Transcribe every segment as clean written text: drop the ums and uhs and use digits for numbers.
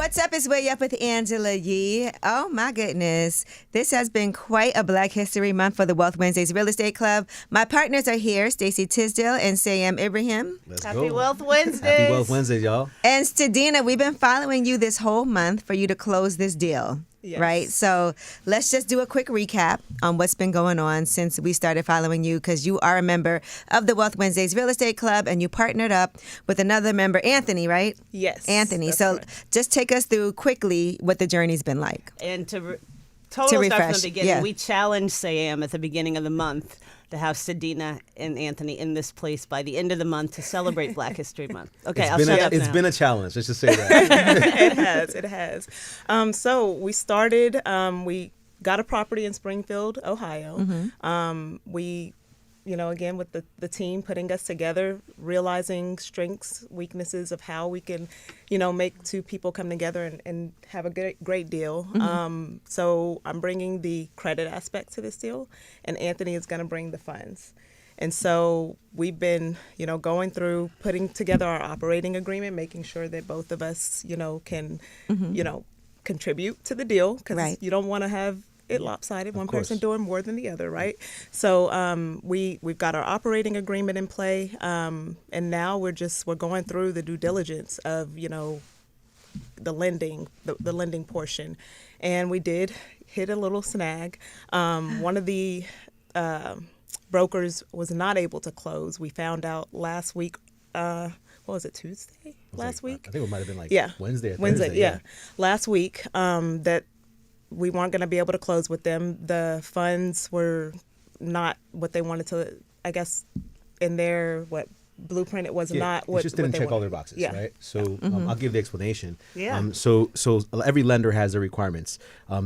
What's up? It's Way Up with Angela Yee. Oh my goodness. This has been quite a Black History Month for the Wealth Wednesdays Real Estate Club. My partners are here, Stacey Tisdale and Sayam Ibrahim. Happy Wealth Wednesdays. Happy Wealth Wednesdays, y'all. And Stadina, we've been following you this whole month for you to close this deal. Yes. Right? So let's just do a quick recap on what's been going on since we started following you, because you are a member of the Wealth Wednesdays Real Estate Club and you partnered up with another member, Anthony, right? Yes. Anthony. So correct. just take us through quickly what the journey's been like. And to refresh, start from the beginning, yeah. we challenged Sayam at the beginning of the month to have Stadina and Anthony in this place by the end of the month to celebrate Black History Month. Okay, I'll shut up now. It's been a challenge, let's just say that. It has. So we started, we got a property in Springfield, Ohio. Mm-hmm. We, again, with the team putting us together, realizing strengths, weaknesses of how we can, make two people come together and have a great deal. Mm-hmm. So I'm bringing the credit aspect to this deal, and Anthony is going to bring the funds. And so we've been, going through putting together our operating agreement, making sure that both of us, can, contribute to the deal, because you don't want to have it lopsided, one person doing more than the other, right? So we've got our operating agreement in play, and now we're going through the due diligence of, the lending portion. And we did hit a little snag. One of the brokers was not able to close. We found out last week, what was it, Tuesday? Last week? I think it might have been Wednesday or Wednesday, Thursday. yeah. Last week, that we weren't going to be able to close with them. The funds were not what they wanted to, I guess, in their, blueprint, it was not what it just didn't they check wanted. all their boxes, right? So I'll give the explanation. Yeah. So every lender has their requirements.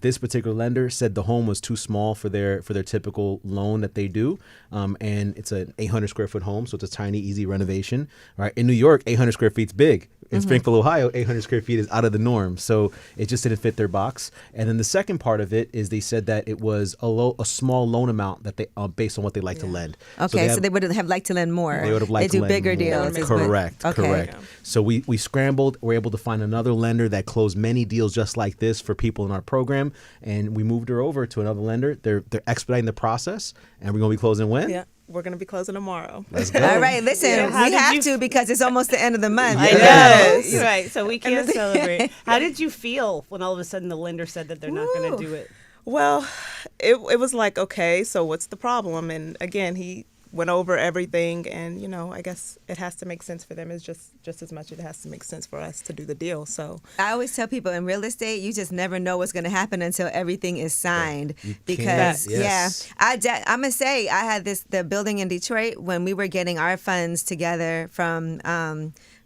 This particular lender said the home was too small for their typical loan that they do, and it's an 800 square foot home, so it's a tiny, easy renovation. Right? In New York, 800 square feet's big. In Springfield, Ohio, 800 square feet is out of the norm, so it just didn't fit their box. And then the second part of it is they said that it was a small loan amount that they based on what they like to lend. Okay, so they would have liked to lend more. They would have liked to lend bigger more. deals. Correct. Okay. So we scrambled. We're able to find another lender that closed many deals just like this for people in our program, and we moved her over to another lender. They're expediting the process, and we're gonna be closing when? Yeah. We're going to be closing tomorrow. Let's go. All right, listen, we have to, because it's almost the end of the month. I know. Yes. Right, so we can't celebrate. How did you feel when all of a sudden the lender said that they're not going to do it? Well, it was like, okay, so what's the problem? And again, he went over everything, and I guess it has to make sense for them. It's just as much it has to make sense for us to do the deal. So I always tell people, in real estate, you just never know what's going to happen until everything is signed. You Because can't. Yes. I'm gonna say I had the building in Detroit when we were getting our funds together from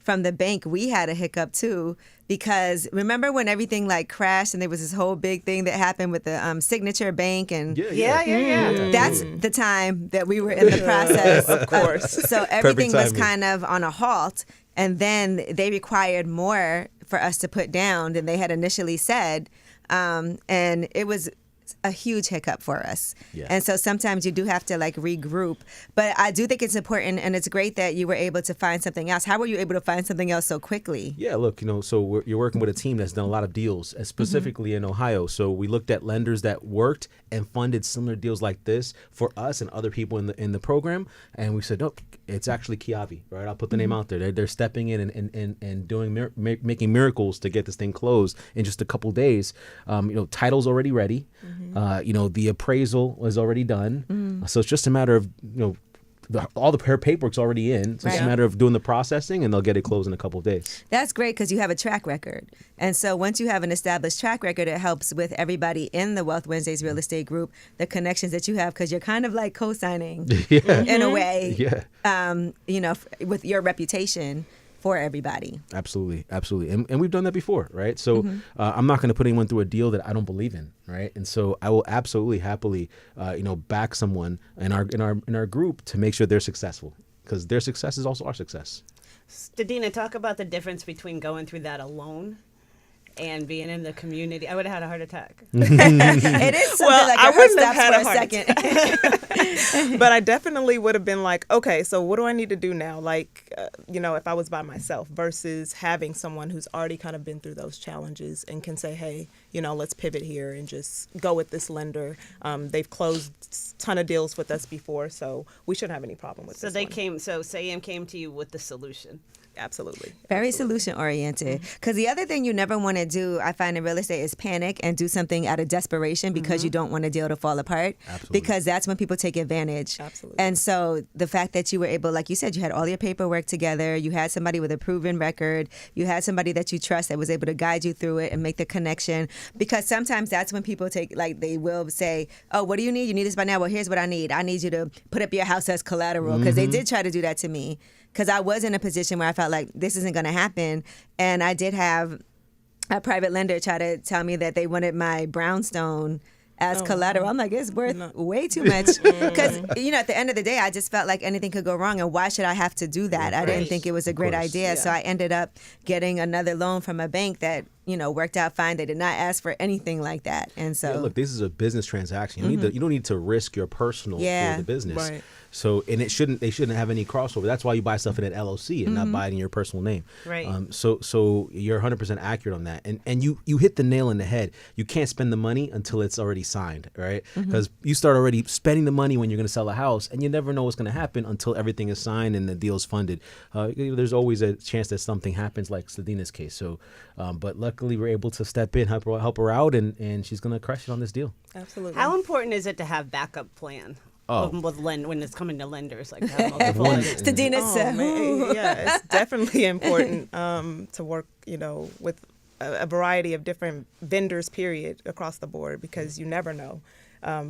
the bank. We had a hiccup too, because remember when everything crashed and there was this whole big thing that happened with the Signature Bank, and that's the time that we were in the process. Of course. So everything was timing. kind of on a halt, and then they required more for us to put down than they had initially said, and it was a huge hiccup for us. Yeah. And so sometimes you do have to regroup. But I do think it's important, and it's great that you were able to find something else. How were you able to find something else so quickly? Yeah, look, so you're working with a team that's done a lot of deals, specifically in Ohio. So we looked at lenders that worked and funded similar deals like this for us and other people in the program, and we said, no, it's actually Kiavi, right? I'll put the name out there. They're stepping in and doing making miracles to get this thing closed in just a couple days. Title's already ready. The appraisal was already done. So it's just a matter of all the paperwork's already in. So it's just a matter of doing the processing, and they'll get it closed in a couple of days. That's great, because you have a track record. And so once you have an established track record, it helps with everybody in the Wealth Wednesdays Real Estate Group, the connections that you have, because you're kind of like co-signing in a way, with your reputation for everybody. Absolutely. And we've done that before, right? So I'm not going to put anyone through a deal that I don't believe in, right? And so I will absolutely happily, back someone in our group to make sure they're successful, because their success is also our success. Stadina, talk about the difference between going through that alone and being in the community, I would have had a heart attack. It is something Well, like I your heart wouldn't have stops had for a heart second. But I definitely would have been like, okay, so what do I need to do now? Like, if I was by myself versus having someone who's already kind of been through those challenges and can say, hey, let's pivot here and just go with this lender. They've closed a ton of deals with us before, so we shouldn't have any problem with this one. So Sam came to you with the solution. Absolutely. Very Absolutely. solution oriented. Because the other thing you never want to do, I find in real estate, is panic and do something out of desperation because you don't want a deal to fall apart. Absolutely. Because that's when people take advantage. Absolutely. And so the fact that you were able, like you said, you had all your paperwork together, you had somebody with a proven record, you had somebody that you trust that was able to guide you through it and make the connection. Because sometimes that's when people take, like, they will say, oh, what do you need? You need this by now? Well, here's what I need. I need you to put up your house as collateral. Because they did try to do that to me. Because I was in a position where I felt like this isn't going to happen. And I did have a private lender try to tell me that they wanted my brownstone as collateral. I'm like, it's worth way too much. Because, at the end of the day, I just felt like anything could go wrong. And why should I have to do that? I didn't think it was a great idea. Yeah. So I ended up getting another loan from a bank that, worked out fine. They did not ask for anything like that. And so, look, this is a business transaction. You don't need to risk your personal for the business. Right. So, and they shouldn't have any crossover. That's why you buy stuff in an LLC and not buy it in your personal name. Right. So you're 100% accurate on that. And you hit the nail in the head. You can't spend the money until it's already signed, right? Because you start already spending the money when you're going to sell a house, and you never know what's going to happen until everything is signed and the deal's funded. There's always a chance that something happens, like Sedina's case. So, but luckily we're able to step in, help her out, and she's going to crush it on this deal. Absolutely. How important is it to have backup plan? Oh. When it's coming to lenders, like to have multiple lenders? Sedina said, Yeah, it's definitely important to work, with a variety of different vendors, period, across the board, because you never know.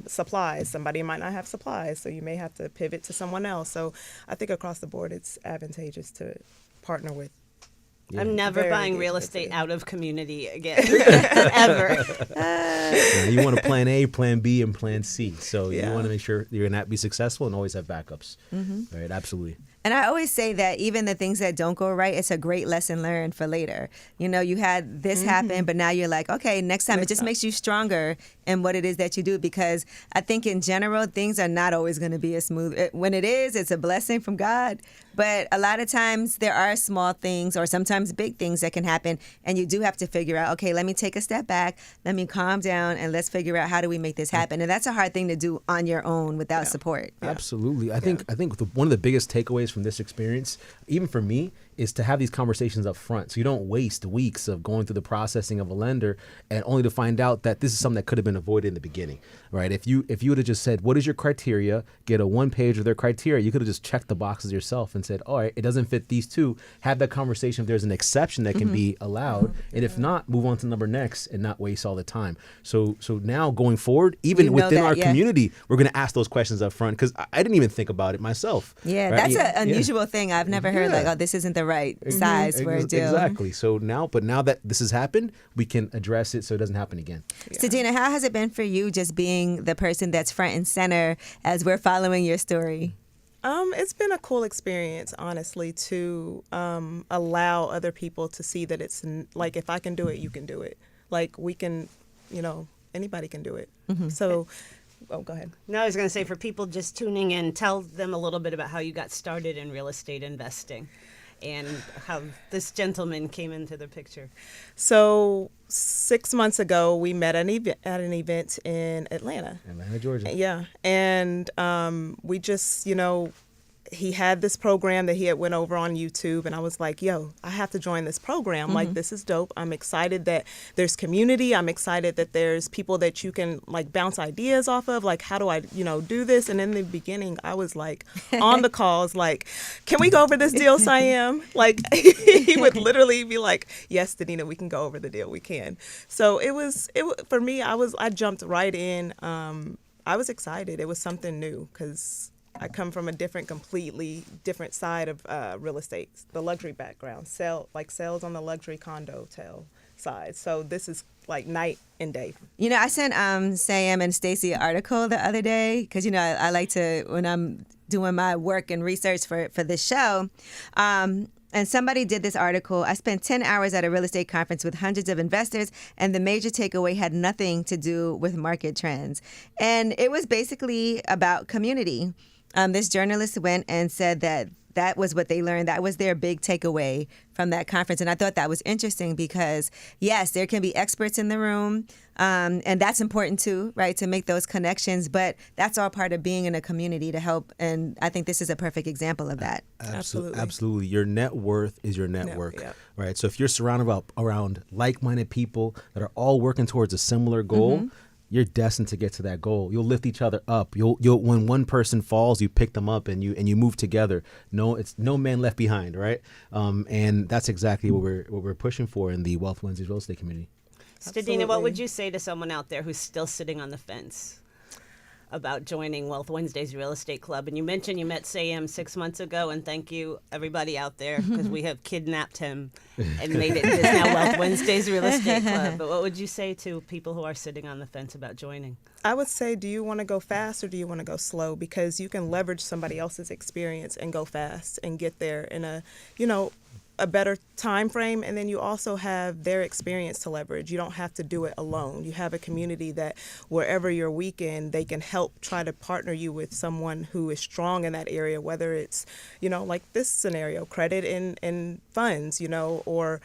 Supplies, somebody might not have supplies, so you may have to pivot to someone else. So I think across the board, it's advantageous to partner with. I'm never Very buying good, real that's estate it. out of community again, ever. You want a plan A, plan B, and plan C. So you Yeah. want to make sure you're going to be successful and always have backups. Right, absolutely. And I always say that even the things that don't go right, it's a great lesson learned for later. You had this happen, but now you're like, okay, next time. It just makes you stronger in what it is that you do, because I think in general, things are not always going to be as smooth. When it is, it's a blessing from God. But a lot of times there are small things or sometimes big things that can happen. And you do have to figure out, okay, let me take a step back. Let me calm down and let's figure out how do we make this happen. And that's a hard thing to do on your own without support. Absolutely. I think one of the biggest takeaways from this experience, even for me, is to have these conversations up front, so you don't waste weeks of going through the processing of a lender and only to find out that this is something that could have been avoided in the beginning, right? If you would have just said, what is your criteria, get a 1-page of their criteria, you could have just checked the boxes yourself and said, all right, it doesn't fit these two. Have that conversation if there's an exception that can be allowed, and if not, move on to number next and not waste all the time. So now going forward, even within our community, we're going to ask those questions up front, because I didn't even think about it myself. Yeah, right? that's an unusual thing. I've never heard like, oh, this isn't the right size for a deal. Exactly. So now that this has happened, we can address it so it doesn't happen again. Sedina, how has it been for you just being the person that's front and center as we're following your story? It's been a cool experience, honestly, to allow other people to see that it's like, if I can do it, you can do it. Like, we can, anybody can do it. So, go ahead. No, I was going to say, for people just tuning in, tell them a little bit about how you got started in real estate investing and how this gentleman came into the picture. So 6 months ago, we met at an event in Atlanta, Georgia. Yeah, and we just, he had this program that he had went over on YouTube, and I was like, yo, I have to join this program. Like, this is dope. I'm excited that there's community. I'm excited that there's people that you can, like, bounce ideas off of. Like, how do I, do this? And in the beginning, I was, like, on the calls, like, can we go over this deal, Siam? Like, he would literally be like, yes, Danina, we can go over the deal. We can. So for me, I jumped right in. I was excited. It was something new, because I come from a completely different side of real estate, the luxury background, sales on the luxury condo side. So this is like night and day. I sent Sam and Stacy an article the other day because, I like to, when I'm doing my work and research for this show, And somebody did this article. I spent 10 hours at a real estate conference with hundreds of investors, and the major takeaway had nothing to do with market trends. And it was basically about community. This journalist went and said that was what they learned. That was their big takeaway from that conference. And I thought that was interesting because, yes, there can be experts in the room, and that's important too, right, to make those connections. But that's all part of being in a community to help. And I think this is a perfect example of that. Absolutely. Your net worth is your network, right? So if you're surrounded around like-minded people that are all working towards a similar goal, you're destined to get to that goal. You'll lift each other up. You'll when one person falls, you pick them up and you move together. It's no man left behind, right? And that's exactly what we're pushing for in the Wealth Wednesdays real estate community. Stadina, what would you say to someone out there who's still sitting on the fence about joining Wealth Wednesdays Real Estate Club? And you mentioned you met Sam 6 months ago, and thank you everybody out there because we have kidnapped him and made it his now Wealth Wednesdays Real Estate Club. But what would you say to people who are sitting on the fence about joining? I would say, do you want to go fast or do you want to go slow? Because you can leverage somebody else's experience and go fast and get there in a better time frame, and then you also have their experience to leverage. You don't have to do it alone. You have a community that wherever you're weak in, they can help try to partner you with someone who is strong in that area, whether it's, like this scenario, credit and funds, or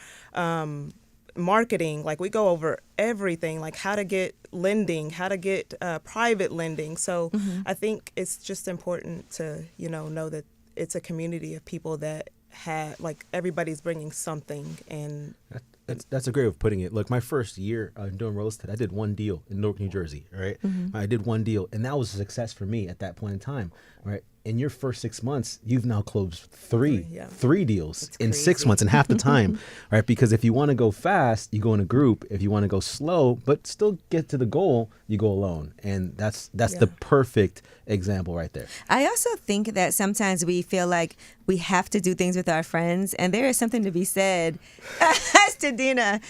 marketing. Like we go over everything, like how to get lending, how to get private lending. So I think it's just important to, know that it's a community of people that everybody's bringing something. And that's a great way of putting it. Look, my first year doing real estate, I did one deal in Newark, New Jersey, right? I did one deal, and that was a success for me at that point in time, right? In your first 6 months, you've now closed three deals in 6 months in half the time, right? Because if you want to go fast, you go in a group. If you want to go slow, but still get to the goal, you go alone. And that's the perfect example right there. I also think that sometimes we feel like we have to do things with our friends, and there is something to be said, Stadina,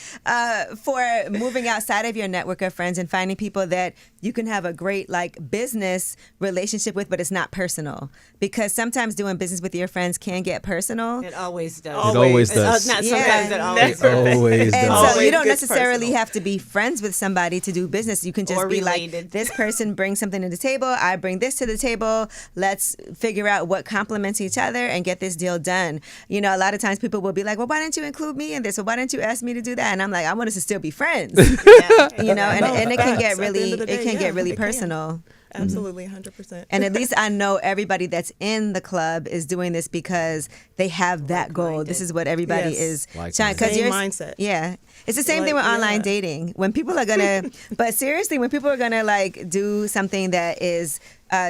for moving outside of your network of friends and finding people that you can have a great business relationship with, but it's not personal. Because sometimes doing business with your friends can get personal. It always does. It always does. Not sometimes, it always does. And so you don't necessarily personal. have to be friends with somebody to do business. You can just Or be related. like, this person brings something to the table, I bring this to the table. Let's figure out what complements each other and get this deal done. A lot of times people will be like, well, why didn't you include me in this? Or why didn't you ask me to do that? And I'm like, I want us to still be friends. And it can get really personal. Absolutely, 100%. And at least I know everybody that's in the club is doing this because they have that goal. This is what everybody is trying. Same mindset. Yeah. It's the same thing with online dating. When people are going to, but seriously, when people are going to do something that is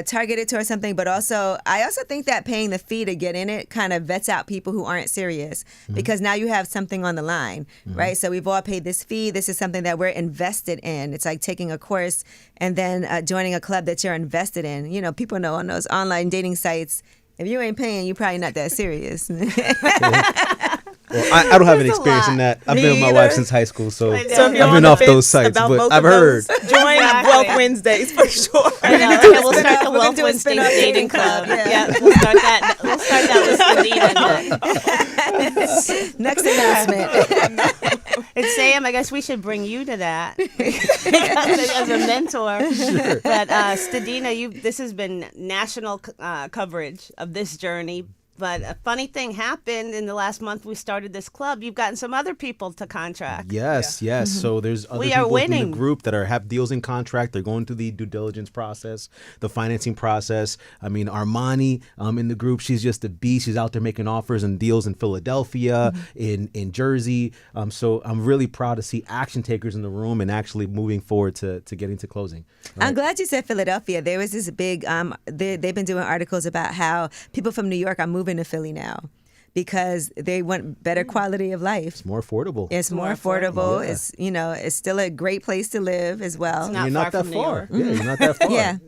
targeted towards something, but I also think that paying the fee to get in it kind of vets out people who aren't serious because now you have something on the line, right? So we've all paid this fee. This is something that we're invested in. It's like taking a course and then joining a club that you're invested in. People know on those online dating sites, if you ain't paying, you're probably not that serious. Well, I don't have any experience in that. I've been with my wife since high school, so I've been off those sites, but I've heard. Join Wealth Wednesdays for sure. We'll start the Wealth Wednesdays dating club. Yeah, we'll start that. We'll start that with Stadina. Next announcement. And Sam, I guess we should bring you to that as a mentor. Sure. But Stadina, this has been national coverage of this journey. But a funny thing happened in the last month we started this club. You've gotten some other people to contract. Yes. So there's other people in the group that have deals in contract. They're going through the due diligence process, the financing process. I mean, Armani in the group, she's just a beast. She's out there making offers and deals in Philadelphia, in Jersey. So I'm really proud to see action takers in the room and actually moving forward to getting to closing. Right? I'm glad you said Philadelphia. There was this big, they've been doing articles about how people from New York are moving to Philly now because they want better quality of life. It's more affordable. It's more affordable. Yeah. It's still a great place to live as well. It's not you're far not that from far. New York. Yeah, you're not that far. Yeah.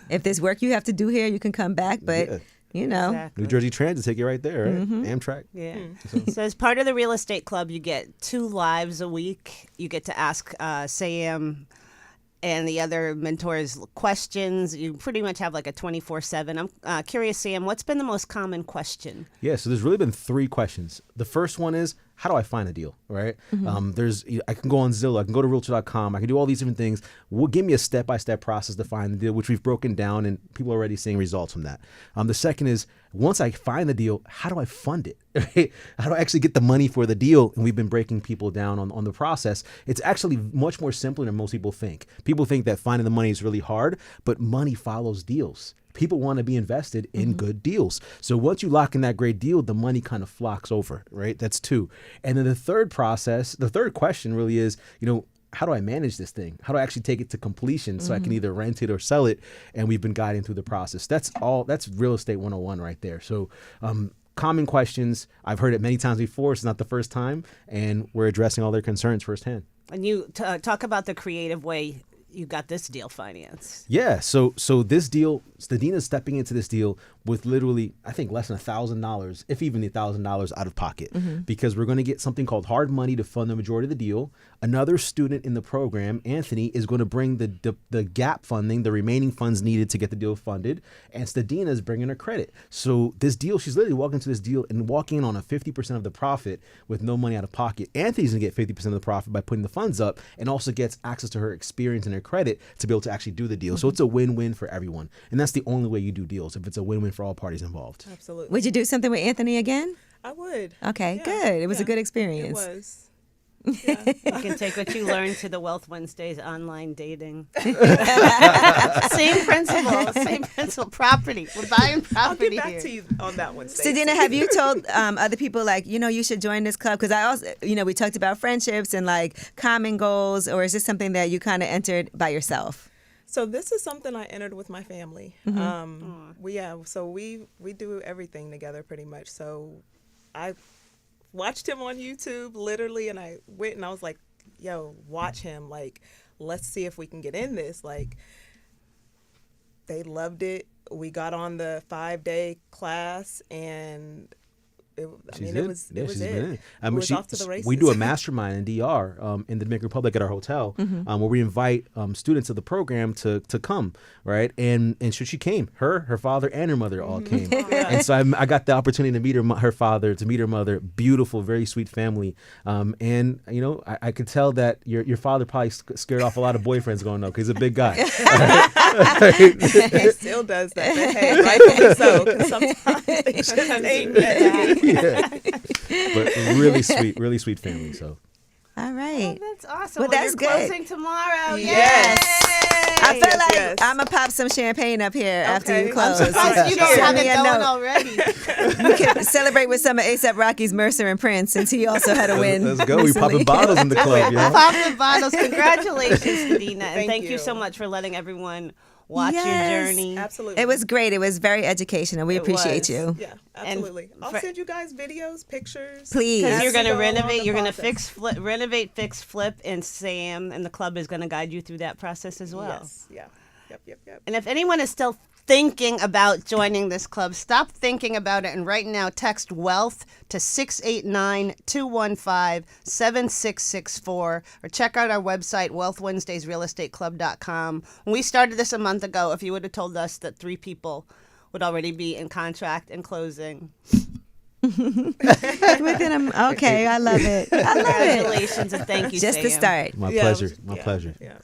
If there's work you have to do here, you can come back, but Exactly. New Jersey Transit take you right there, right? Amtrak. Yeah. So as part of the real estate club, you get 2 lives a week. You get to ask Sam and the other mentors questions. You pretty much have like a 24/7. I'm curious, Sam, what's been the most common question? Yeah, so there's really been 3 questions. The first one is, how do I find a deal, right? I can go on Zillow, I can go to realtor.com, I can do all these different things. Give me a step-by-step process to find the deal, which we've broken down, and people are already seeing results from that. The second is, once I find the deal, how do I fund it? Right? How do I actually get the money for the deal? And we've been breaking people down on the process. It's actually much more simpler than most people think. People think that finding the money is really hard, but money follows deals. People want to be invested in good deals. So once you lock in that great deal, the money kind of flocks over, right? That's 2. And then the third question really is, how do I manage this thing? How do I actually take it to completion so I can either rent it or sell it? And we've been guiding through the process. That's real estate 101 right there. So common questions. I've heard it many times before. It's not the first time. And we're addressing all their concerns firsthand. And you talk about the creative way you got this deal financed. Yeah, so this deal, Stadina's stepping into this deal with literally, I think, less than $1,000, if even $1,000 out of pocket, because we're going to get something called hard money to fund the majority of the deal. Another student in the program, Anthony, is going to bring the gap funding, the remaining funds needed to get the deal funded, and Stadina is bringing her credit. So this deal, she's literally walking into this deal and walking in on a 50% of the profit with no money out of pocket. Anthony's going to get 50% of the profit by putting the funds up, and also gets access to her experience and her credit to be able to actually do the deal. So it's a win-win for everyone. And that's the only way you do deals, if it's a win-win for all parties involved. Absolutely. Would you do something with Anthony again? I would. Okay, Yeah, good. It was a yeah, good experience. It was. Yeah. You can take what you learned to the Wealth Wednesdays online dating. Same principle, property. We're buying I'll property get back here. to you on that one, Stacey. Stadina, have you told other people, like, you should join this club? Because I also, we talked about friendships and like common goals, or is this something that you kind of entered by yourself? So this is something I entered with my family. We do everything together pretty much. So I watched him on YouTube literally, and I went and I was like, yo, watch him. Like, let's see if we can get in this. Like, they loved it. We got on the 5-day class, and it was it. It was off to the races. We do a mastermind in DR in the Dominican Republic at our hotel, where we invite students of the program to come, right? And so she came. Her father, and her mother all came. And so I got the opportunity to meet her father, to meet her mother. Beautiful, very sweet family. And I could tell that your father probably scared off a lot of boyfriends going up, because he's a big guy. He still does that. But hey, rightfully so, because sometimes they just ain't that. Yeah. But really sweet family. So. All right. Oh, that's awesome. Well, that's you're good. closing tomorrow. Yes. I feel like Yes. I'm going to pop some champagne up here after you Okay. close. I'm surprised you don't Send have me it a going note. already. We can celebrate with some of A$AP Rocky's Mercer and Prince, since he also had a win. Let's go. We recently. popping bottles in the club, yo. Pop the bottles. Congratulations, Stadina. And Thank thank you you. so much for letting everyone watch Yes. your journey. Absolutely. It was great. It was very educational. We It appreciate was. you. Yeah, absolutely. I'll for- send you guys videos, pictures. Please. Because As you're going to go along renovate, the you're going to process. renovate, fix, flip, and Sam and the club is going to guide you through that process as well. Yes. Yeah. Yep. And if anyone is still thinking about joining this club, stop thinking about it and right now text WEALTH to 689-215-7664 or check out our website, wealthwednesdaysrealestateclub.com. When we started this a month ago, if you would have told us that 3 people would already be in contract and closing. Okay, I love it. Congratulations and thank you, Just Sam. the start. My Yeah, pleasure. it was- My yeah, pleasure. Yeah.